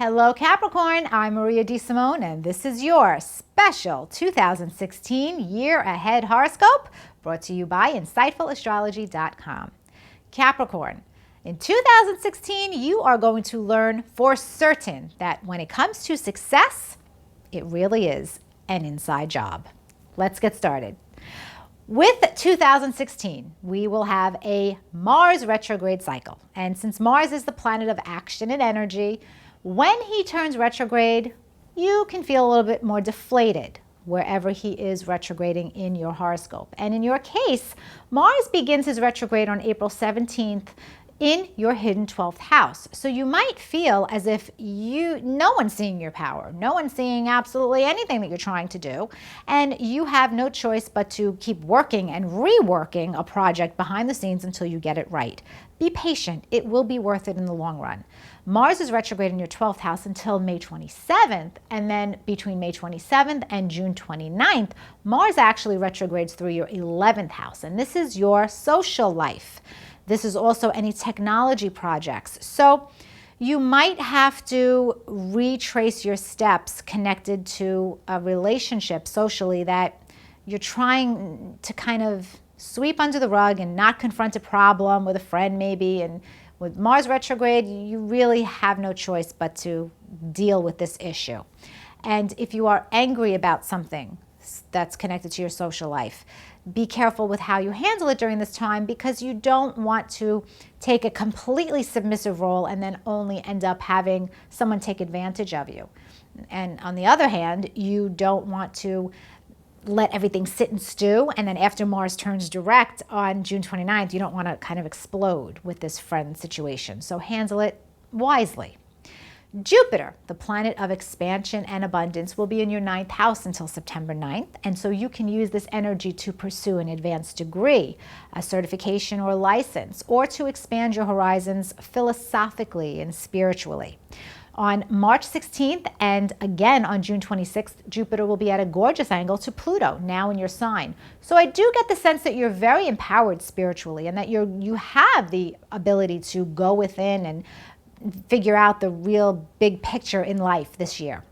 Hello Capricorn, I'm Maria DeSimone and this is your special 2016 Year Ahead Horoscope brought to you by InsightfulAstrology.com. Capricorn, in 2016 you are going to learn for certain that when it comes to success, it really is an inside job. Let's get started. With 2016, we will have a Mars retrograde cycle. And since Mars is the planet of action and energy, when he turns retrograde, you can feel a little bit more deflated wherever he is retrograding in your horoscope. And in your case, Mars begins his retrograde on April 17th in your hidden 12th house. So you might feel as if no one's seeing your power, no one's seeing absolutely anything that you're trying to do, and you have no choice but to keep working and reworking a project behind the scenes until you get it right. Be patient, it will be worth it in the long run. Mars is retrograde in your 12th house until May 27th, and then between May 27th and June 29th, Mars actually retrogrades through your 11th house, and this is your social life. This is also any technology projects. So you might have to retrace your steps connected to a relationship socially that you're trying to kind of sweep under the rug and not confront a problem with a friend maybe. And with Mars retrograde, you really have no choice but to deal with this issue. And if you are angry about something that's connected to your social life, be careful with how you handle it during this time, because you don't want to take a completely submissive role and then only end up having someone take advantage of you. And on the other hand, you don't want to let everything sit and stew, and then after Mars turns direct on June 29th, you don't want to kind of explode with this friend situation. So handle it wisely. Jupiter, the planet of expansion and abundance, will be in your 9th house until September 9th, and so you can use this energy to pursue an advanced degree, a certification or license, or to expand your horizons philosophically and spiritually. On March 16th and again on June 26th, Jupiter will be at a gorgeous angle to Pluto, now in your sign. So I do get the sense that you're very empowered spiritually and that you have the ability to go within and figure out the real big picture in life this year.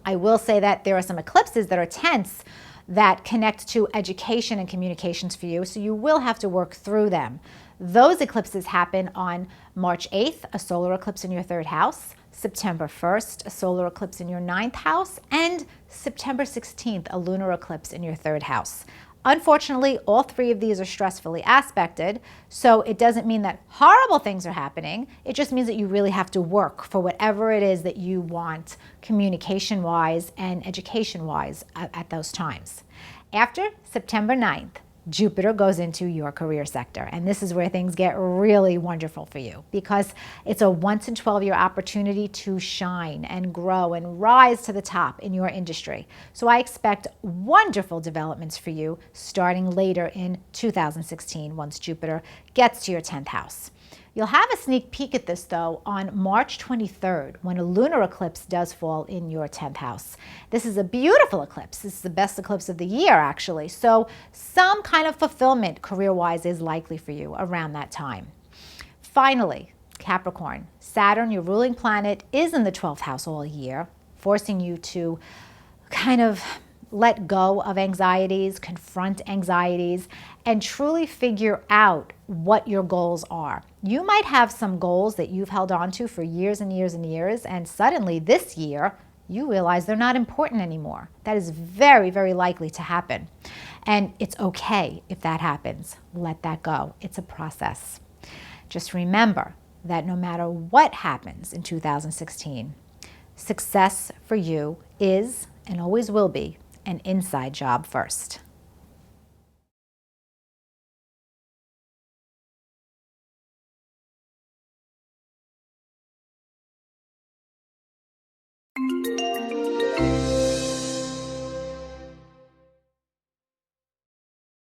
I will say that there are some eclipses that are tense that connect to education and communications for you, so you will have to work through them. Those eclipses happen on March 8th, a solar eclipse in your 3rd house, September 1st, a solar eclipse in your 9th house, and September 16th, a lunar eclipse in your 3rd house. Unfortunately, all 3 of these are stressfully aspected, so it doesn't mean that horrible things are happening. It just means that you really have to work for whatever it is that you want communication-wise and education-wise at those times. After September 9th, Jupiter goes into your career sector, and this is where things get really wonderful for you, because it's a once in 12-year opportunity to shine and grow and rise to the top in your industry. So I expect wonderful developments for you starting later in 2016 once Jupiter gets to your 10th house. You'll have a sneak peek at this, though, on March 23rd, when a lunar eclipse does fall in your 10th house. This is a beautiful eclipse. This is the best eclipse of the year, actually. So some kind of fulfillment career-wise is likely for you around that time. Finally, Capricorn, Saturn, your ruling planet, is in the 12th house all year, forcing you to kind of let go of anxieties, confront anxieties, and truly figure out what your goals are. You might have some goals that you've held on to for years and years and years, and suddenly this year, you realize they're not important anymore. That is very, very likely to happen. And it's okay if that happens. Let that go. It's a process. Just remember that no matter what happens in 2016, success for you is and always will be an inside job first.